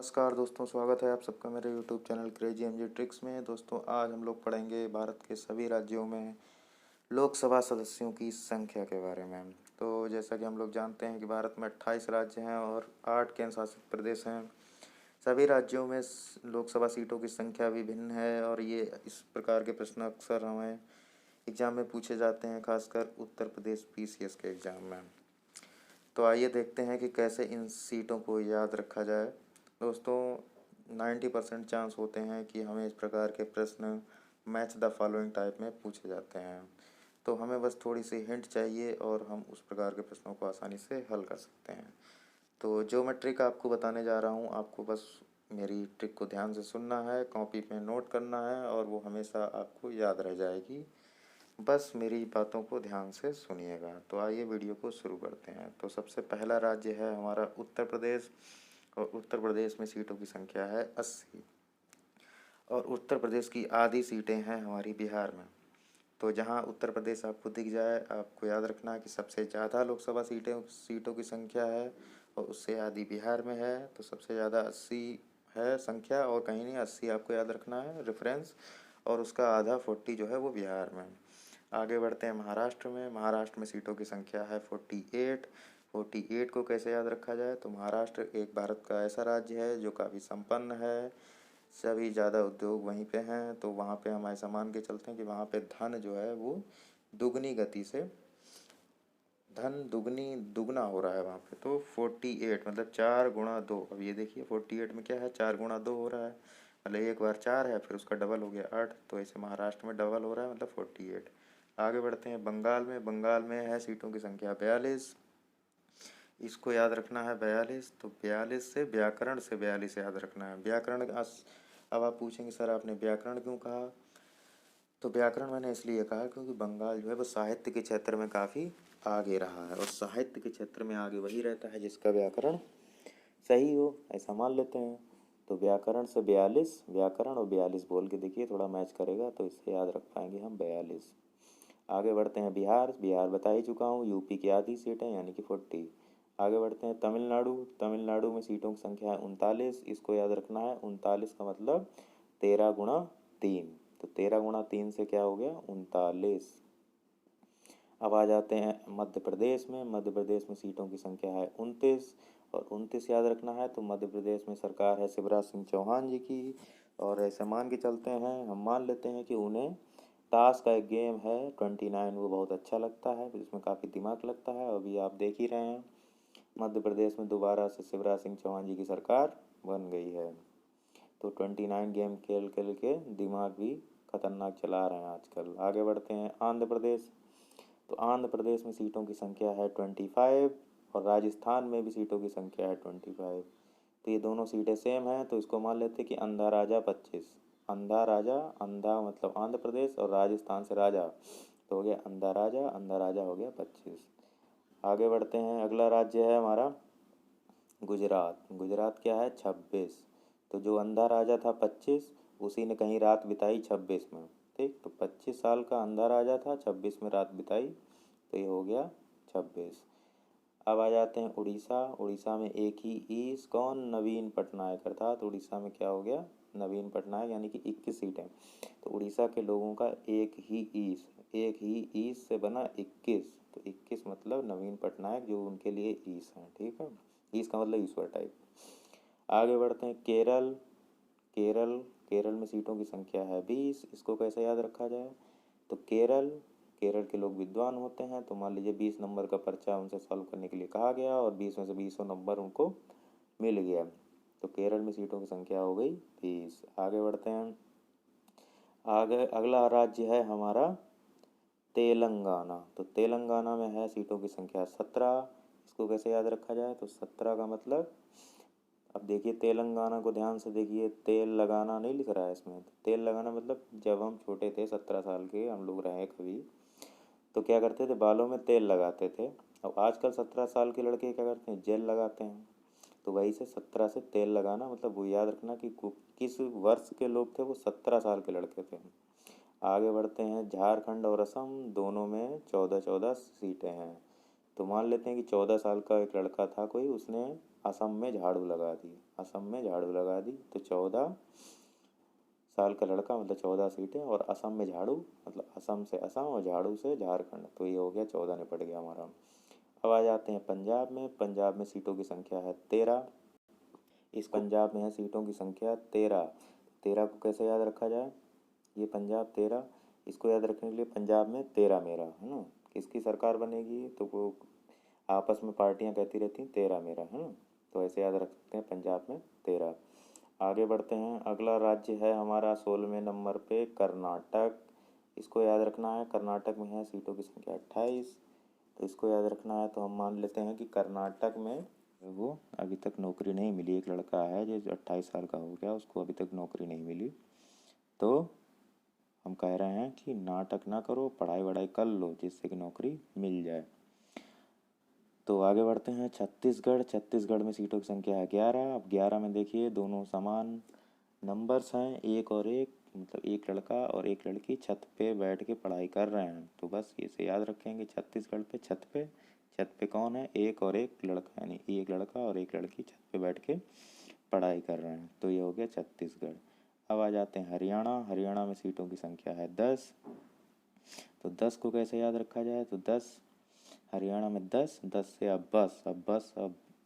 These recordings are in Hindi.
नमस्कार दोस्तों, स्वागत है आप सबका मेरे YouTube channel crazy MG tricks में। दोस्तों, आज हम लोग पढ़ेंगे भारत के सभी राज्यों में लोकसभा सदस्यों की संख्या के बारे में। तो जैसा कि हम लोग जानते हैं कि भारत में 28 राज्य हैं और 8 केंद्र शासित प्रदेश हैं। सभी राज्यों में लोकसभा सीटों की संख्या भी भिन्न है और ये इस प्रकार के प्रश्न अक्सर हमें एग्ज़ाम में पूछे जाते हैं, खासकर उत्तर प्रदेश PCS के एग्ज़ाम में। तो आइए देखते हैं कि कैसे इन सीटों को याद रखा जाए। दोस्तों, 90% चांस होते हैं कि हमें इस प्रकार के प्रश्न मैच द फॉलोइंग टाइप में पूछे जाते हैं। तो हमें बस थोड़ी सी हिंट चाहिए और हम उस प्रकार के प्रश्नों को आसानी से हल कर सकते हैं। तो जो मैं ट्रिक आपको बताने जा रहा हूँ, आपको बस मेरी ट्रिक को ध्यान से सुनना है, कॉपी पे नोट करना है और वो हमेशा आपको याद रह जाएगी। बस मेरी बातों को ध्यान से सुनिएगा। तो आइए वीडियो को शुरू करते हैं। तो सबसे पहला राज्य है हमारा उत्तर प्रदेश और उत्तर प्रदेश में सीटों की संख्या है 80 और उत्तर प्रदेश की आधी सीटें हैं हमारी बिहार में। तो जहां उत्तर प्रदेश आपको दिख जाए, आपको याद रखना है कि सबसे ज़्यादा लोकसभा सीटों की संख्या है और उससे आधी बिहार में है। तो सबसे ज़्यादा 80 है संख्या और कहीं नहीं, 80 आपको याद रखना है रेफरेंस, और उसका आधा 40 जो है वो बिहार में। आगे बढ़ते हैं महाराष्ट्र में। महाराष्ट्र में सीटों की संख्या है 48। 48 को कैसे याद रखा जाए? तो महाराष्ट्र एक भारत का ऐसा राज्य है जो काफ़ी संपन्न है, सभी ज़्यादा उद्योग वहीं पे हैं। तो वहाँ पे हम ऐसा मान के चलते हैं कि वहाँ पे धन जो है वो दुगनी गति से दुगना हो रहा है वहाँ पे। तो 48 मतलब 4 × 2। अब ये देखिए 48 में क्या है, 4 × 2 हो रहा है, मतलब एक बार 4 है फिर उसका डबल हो गया 8। तो ऐसे महाराष्ट्र में डबल हो रहा है, मतलब 48। आगे बढ़ते हैं बंगाल में। बंगाल में है सीटों की संख्या 42। इसको याद रखना है 42। तो 42 से व्याकरण से 42 याद रखना है। व्याकरण अब आप पूछेंगे सर आपने व्याकरण क्यों कहा? तो व्याकरण मैंने इसलिए कहा क्योंकि बंगाल जो है वो साहित्य के क्षेत्र में काफ़ी आगे रहा है और साहित्य के क्षेत्र में आगे वही रहता है जिसका व्याकरण सही हो, ऐसा मान लेते हैं। तो व्याकरण से 42, व्याकरण और 42 बोल के देखिए, थोड़ा मैच करेगा तो इससे याद रख पाएंगे हम 42। आगे बढ़ते हैं बिहार। बिहार बता ही चुका हूँ, यूपी की आधी सीटें यानी कि 40। आगे बढ़ते हैं तमिलनाडु। तमिलनाडु में सीटों की संख्या है 39। इसको याद रखना है, 39 का मतलब 13 × 3। तो 13 × 3 से क्या हो गया, 39। अब आ जाते हैं मध्य प्रदेश में। मध्य प्रदेश में सीटों की संख्या है 29 और 29 याद रखना है। तो मध्य प्रदेश में सरकार है शिवराज सिंह चौहान जी की, और ऐसे मान के चलते हैं, हम मान लेते हैं कि उन्हें ताश का एक गेम है 29, वो बहुत अच्छा लगता है, जिसमें काफ़ी दिमाग लगता है। अभी आप देख ही रहे हैं मध्य प्रदेश में दोबारा से शिवराज सिंह चौहान जी की सरकार बन गई है। तो 29 गेम खेल खेल के दिमाग भी खतरनाक चला रहे हैं आजकल। आगे बढ़ते हैं आंध्र प्रदेश। तो आंध्र प्रदेश में सीटों की संख्या है 25 और राजस्थान में भी सीटों की संख्या है 25। तो ये दोनों सीटें सेम हैं, तो इसको मान लेते हैं कि अंधा राजा 25। अंधा राजा, अंधा मतलब आंध्र प्रदेश और राजस्थान से राजा, तो हो गया अंधा राजा हो गया 25। आगे बढ़ते हैं, अगला राज्य है हमारा गुजरात। गुजरात क्या है, 26। तो जो अंधा राजा था 25, उसी ने कहीं रात बिताई 26 में। ठीक, तो 25 साल का अंधा राजा था, 26 में रात बिताई, तो ये हो गया 26। अब आ जाते हैं उड़ीसा। उड़ीसा में एक ही ईस, कौन, नवीन पटनायक, अर्थात उड़ीसा में क्या हो गया, नवीन पटनायक, यानी कि 21 सीटें। तो उड़ीसा के लोगों का एक ही ईस से बना 21। तो 21 मतलब नवीन पटनायक, जो उनके लिए ईस हैं। ठीक है, ईस का मतलब ईश्वर टाइप। आगे बढ़ते हैं केरल। केरल केरल में सीटों की संख्या है 20। इसको कैसे याद रखा जाए? तो केरल के लोग विद्वान होते हैं, तो मान लीजिए 20 नंबर का पर्चा उनसे सॉल्व करने के लिए कहा गया और 20 में से 20 नंबर उनको मिल गया। तो केरल में सीटों की संख्या हो गई 20। आगे बढ़ते हैं, आगे अगला राज्य है हमारा तेलंगाना। तो तेलंगाना में है सीटों की संख्या 17। इसको कैसे याद रखा जाए? तो 17 का मतलब, अब देखिए तेलंगाना को ध्यान से देखिए, तेल लगाना नहीं लिख रहा है इसमें। तो तेल लगाना मतलब जब हम छोटे थे, 17 साल के हम लोग रहे कभी, तो क्या करते थे, बालों में तेल लगाते थे। अब आजकल 17 साल के लड़के क्या करते हैं, जेल लगाते हैं। तो वही से 17 से तेल लगाना, मतलब वो याद रखना कि किस वर्ष के लोग थे, वो 17 साल के लड़के थे। आगे बढ़ते हैं, झारखंड और असम दोनों में 14-14 सीटें हैं। तो मान लेते हैं कि 14 साल का एक लड़का था कोई, उसने असम में झाड़ू लगा दी। असम में झाड़ू लगा दी, तो 14 साल का लड़का मतलब 14 सीटें, और असम में झाड़ू मतलब असम से असम और झाड़ू से झारखंड, तो ये हो गया 14 निपट गया हमारा। अब आ जाते हैं पंजाब में। पंजाब में सीटों की संख्या है 13। इस पंजाब में है सीटों की संख्या 13। 13 को कैसे याद रखा जाए, ये पंजाब 13, इसको याद रखने के लिए पंजाब में 13 मेरा है ना, किसकी सरकार बनेगी, तो वो आपस में पार्टियां कहती रहती हैं 13 मेरा है ना, तो ऐसे याद रख सकते हैं पंजाब में 13। आगे बढ़ते हैं। अगला राज्य है हमारा 16वें नंबर पे कर्नाटक। इसको याद रखना है, कर्नाटक में है सीटों की संख्या 28, तो इसको याद रखना है। तो हम मान लेते हैं कि कर्नाटक में वो अभी तक नौकरी नहीं मिली, एक लड़का है जो 28 साल का हो गया, उसको अभी तक नौकरी नहीं मिली, तो हम कह रहे हैं कि नाटक ना करो, पढ़ाई वढ़ाई कर लो जिससे कि नौकरी मिल जाए। तो आगे बढ़ते हैं। छत्तीसगढ़। छत्तीसगढ़ में सीटों की संख्या है 11। अब 11 में देखिए दोनों समान नंबर्स हैं, एक और एक, मतलब एक लड़का और एक लड़की छत पे बैठ के पढ़ाई कर रहे हैं, तो बस इसे याद रखेंगे। छत्तीसगढ़ पे छत पे कौन है, एक और एक लड़का, यानी एक लड़का और एक लड़की छत पे बैठ के पढ़ाई कर रहे हैं, तो ये हो गया छत्तीसगढ़। अब आ जाते हैं हरियाणा। हरियाणा में सीटों की संख्या है 10। तो 10 को कैसे याद रखा जाए, तो 10 हरियाणा में 10, 10 से अब बस,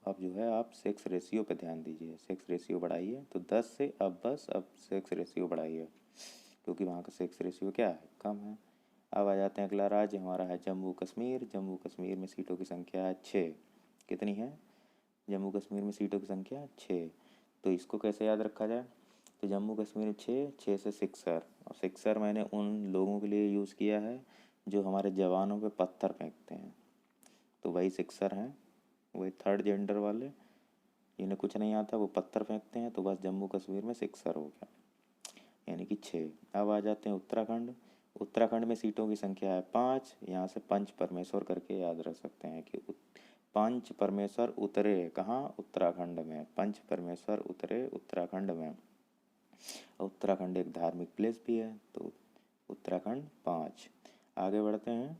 अब जो है आप सेक्स रेशियो पे ध्यान दीजिए, सेक्स रेशियो बढ़ाइए, तो 10 से अब बस अब सेक्स रेशियो बढ़ाइए, क्योंकि वहाँ का सेक्स रेशियो क्या है, कम है। अब आ जाते हैं, अगला राज्य हमारा है जम्मू कश्मीर। जम्मू कश्मीर में सीटों की संख्या है 6। कितनी है, जम्मू कश्मीर में सीटों की संख्या 6। तो इसको कैसे याद रखा जाए, तो जम्मू कश्मीर में 6 से सिक्सर, और सिक्सर मैंने उन लोगों के लिए यूज़ किया है जो हमारे जवानों पे पत्थर फेंकते हैं, तो वही सिक्सर हैं, वही थर्ड जेंडर वाले, इन्हें कुछ नहीं आता, वो पत्थर फेंकते हैं, तो बस जम्मू कश्मीर में सिक्सर हो गया, यानी कि 6। अब आ जाते हैं उत्तराखंड। उत्तराखंड में सीटों की संख्या है 5। यहाँ से पंच परमेश्वर करके याद रख सकते हैं कि पंच परमेश्वर उतरे कहाँ, उत्तराखंड में, पंच परमेश्वर उतरे उत्तराखंड में। उत्तराखंड एक धार्मिक प्लेस भी है, तो उत्तराखंड 5। आगे बढ़ते हैं।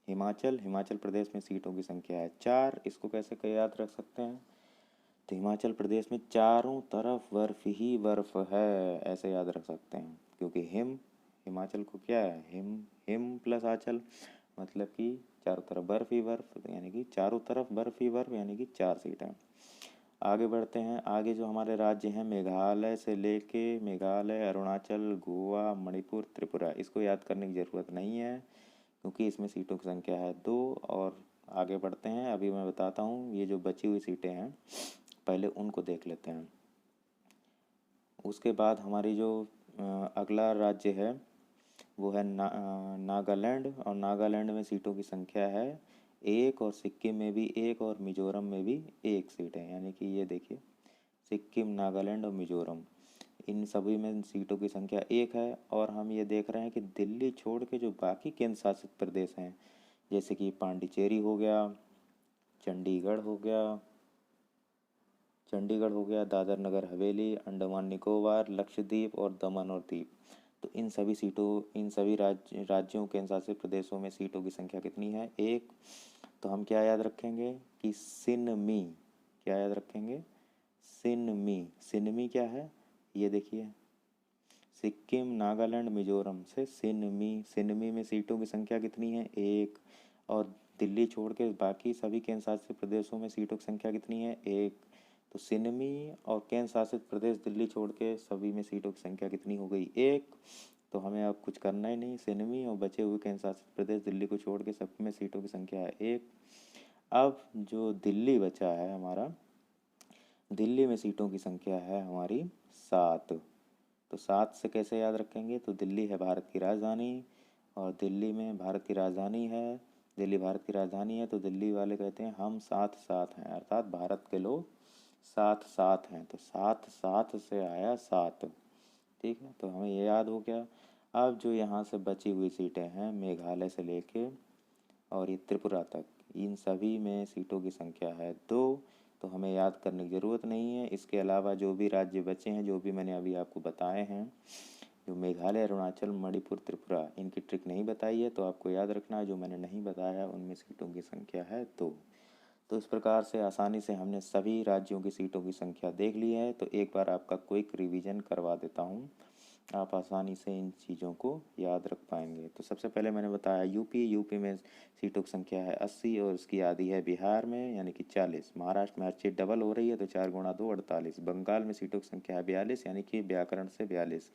हिमाचल। हिमाचल प्रदेश में सीटों की संख्या है 4। इसको कैसे याद रख सकते हैं, तो हिमाचल प्रदेश में चारों तरफ बर्फ ही बर्फ है, ऐसे याद रख सकते हैं, क्योंकि हिमाचल को क्या है, हिम प्लस आंचल, मतलब कि चारों तरफ बर्फ ही बर्फ, यानी कि चारों तरफ बर्फ ही बर्फ, यानी कि 4 सीटें। आगे बढ़ते हैं। आगे जो हमारे राज्य हैं मेघालय से लेके, मेघालय, अरुणाचल, गोवा, मणिपुर, त्रिपुरा, इसको याद करने की ज़रूरत नहीं है क्योंकि इसमें सीटों की संख्या है 2। और आगे बढ़ते हैं, अभी मैं बताता हूँ ये जो बची हुई सीटें हैं पहले उनको देख लेते हैं। उसके बाद हमारी जो अगला राज्य है वो है नागालैंड, और नागालैंड में सीटों की संख्या है 1, और सिक्किम में भी 1, और मिजोरम में भी 1 सीट है, यानी कि ये देखिए सिक्किम, नागालैंड और मिजोरम, इन सभी में सीटों की संख्या 1 है। और हम ये देख रहे हैं कि दिल्ली छोड़ के जो बाकी केंद्र शासित प्रदेश हैं, जैसे कि पांडिचेरी हो गया, चंडीगढ़ हो गया, दादर नगर हवेली, अंडमान निकोबार, लक्षद्वीप और दमन और दीप, तो इन सभी राज्यों केंद्र शासित प्रदेशों में सीटों की संख्या कितनी है, 1। तो हम क्या याद रखेंगे कि सिनमी, क्या याद रखेंगे, सिनमी क्या है, ये देखिए सिक्किम, नागालैंड, मिजोरम से सिनमी में सीटों की संख्या कितनी है, 1। और दिल्ली छोड़ के बाकी सभी केंद्र शासित प्रदेशों में सीटों की संख्या कितनी है, 1। तो सिनमी और केंद्र शासित प्रदेश दिल्ली छोड़ के सभी में सीटों की संख्या कितनी हो गई, 1। तो हमें अब कुछ करना ही नहीं, सिनमी और बचे हुए केंद्र शासित प्रदेश दिल्ली को छोड़ के सब में सीटों की संख्या है 1। अब जो दिल्ली बचा है हमारा, दिल्ली में सीटों की संख्या है हमारी 7। तो 7 से कैसे याद रखेंगे, तो दिल्ली है भारत की राजधानी, और दिल्ली में भारत की राजधानी है, दिल्ली भारत की राजधानी है, तो दिल्ली वाले कहते हैं हम साथ साथ हैं, अर्थात भारत के लोग साथ साथ हैं, तो साथ साथ से आया 7। ठीक है, तो हमें ये याद हो गया। अब जो यहाँ से बची हुई सीटें हैं मेघालय से लेके और ये त्रिपुरा तक, इन सभी में सीटों की संख्या है 2, तो हमें याद करने की ज़रूरत नहीं है। इसके अलावा जो भी राज्य बचे हैं, जो भी मैंने अभी आपको बताए हैं, जो मेघालय, अरुणाचल, मणिपुर, त्रिपुरा, इनकी ट्रिक नहीं बताई है, तो आपको याद रखना है जो मैंने नहीं बताया उनमें सीटों की संख्या है 2। तो इस प्रकार से आसानी से हमने सभी राज्यों की सीटों की संख्या देख ली है। तो एक बार आपका क्विक रिवीजन करवा देता हूँ, आप आसानी से इन चीज़ों को याद रख पाएंगे। तो सबसे पहले मैंने बताया यूपी में सीटों की संख्या है 80 और उसकी आधी है बिहार में यानी कि 40। महाराष्ट्र में हर चीज़ डबल हो रही है तो 4 गुणा 2 48। बंगाल में सीटों की संख्या है 42 यानी कि व्याकरण से 42।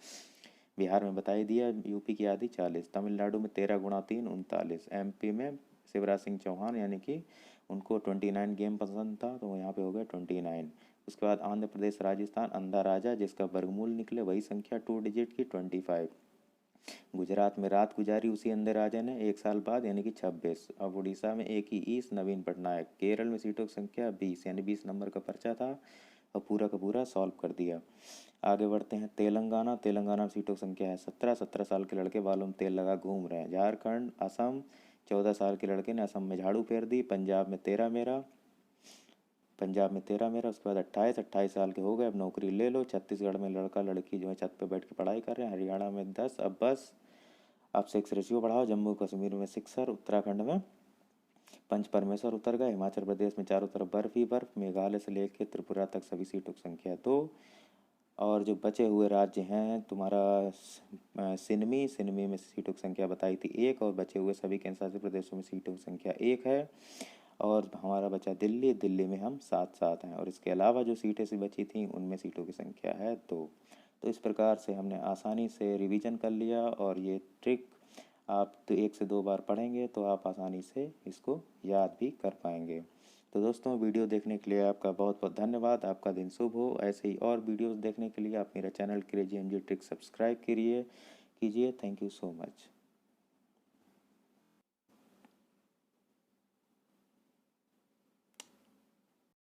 बिहार में बताई दिया, यूपी की आधी 40। तमिलनाडु में 13 गुणा 3 39। एमपी में शिवराज सिंह चौहान यानी कि उनको 29 गेम पसंद था तो यहाँ पे हो गया 29। उसके बाद आंध्र प्रदेश राजस्थान अंधा राजा जिसका वर्गमूल निकले वही संख्या 2 डिजिट की 25। गुजरात में रात गुजारी उसी अंधे राजा ने 1 साल बाद यानी कि 26। अब उड़ीसा में एक ही ईस नवीन पटनायक। केरल में सीटों की संख्या 20 यानी 20 नंबर का पर्चा था और पूरा का पूरा सॉल्व कर दिया। आगे बढ़ते हैं तेलंगाना में सीटों की संख्या है 17 साल के लड़के बालों में तेल लगा घूम रहे हैं। झारखंड असम 14 साल के लड़के ने असम में झाड़ू फेर दी। पंजाब में 13 मेरा। उसके बाद 28 साल के हो गए अब नौकरी ले लो। छत्तीसगढ़ में लड़का लड़की जो है छत पे बैठ के पढ़ाई कर रहे हैं। हरियाणा में 10 अब बस, अब सेक्स रेशियो बढ़ाओ। जम्मू कश्मीर में सिक्सर। उत्तराखंड में पंच परमेश्वर उतर गए। हिमाचल प्रदेश में चारों तरफ बर्फ ही बर्फ। मेघालय से लेकर त्रिपुरा तक सभी सीटों की संख्या 2। और जो बचे हुए राज्य हैं तुम्हारा सिनमी में सीटों की संख्या बताई थी 1 और बचे हुए सभी केंद्र शासित प्रदेशों में सीटों की संख्या 1 है। और हमारा बचा दिल्ली में हम 7 हैं और इसके अलावा जो सीटें सी बची थी उनमें सीटों की संख्या है 2। तो इस प्रकार से हमने आसानी से रिवीजन कर लिया और ये ट्रिक आप तो 1 से 2 बार पढ़ेंगे तो आप आसानी से इसको याद भी कर पाएंगे। तो दोस्तों वीडियो देखने के लिए आपका बहुत बहुत धन्यवाद। आपका दिन शुभ हो। ऐसे ही और वीडियोस देखने के लिए आप मेरा channel crazy MG trick subscribe कीजिए। Thank you so much.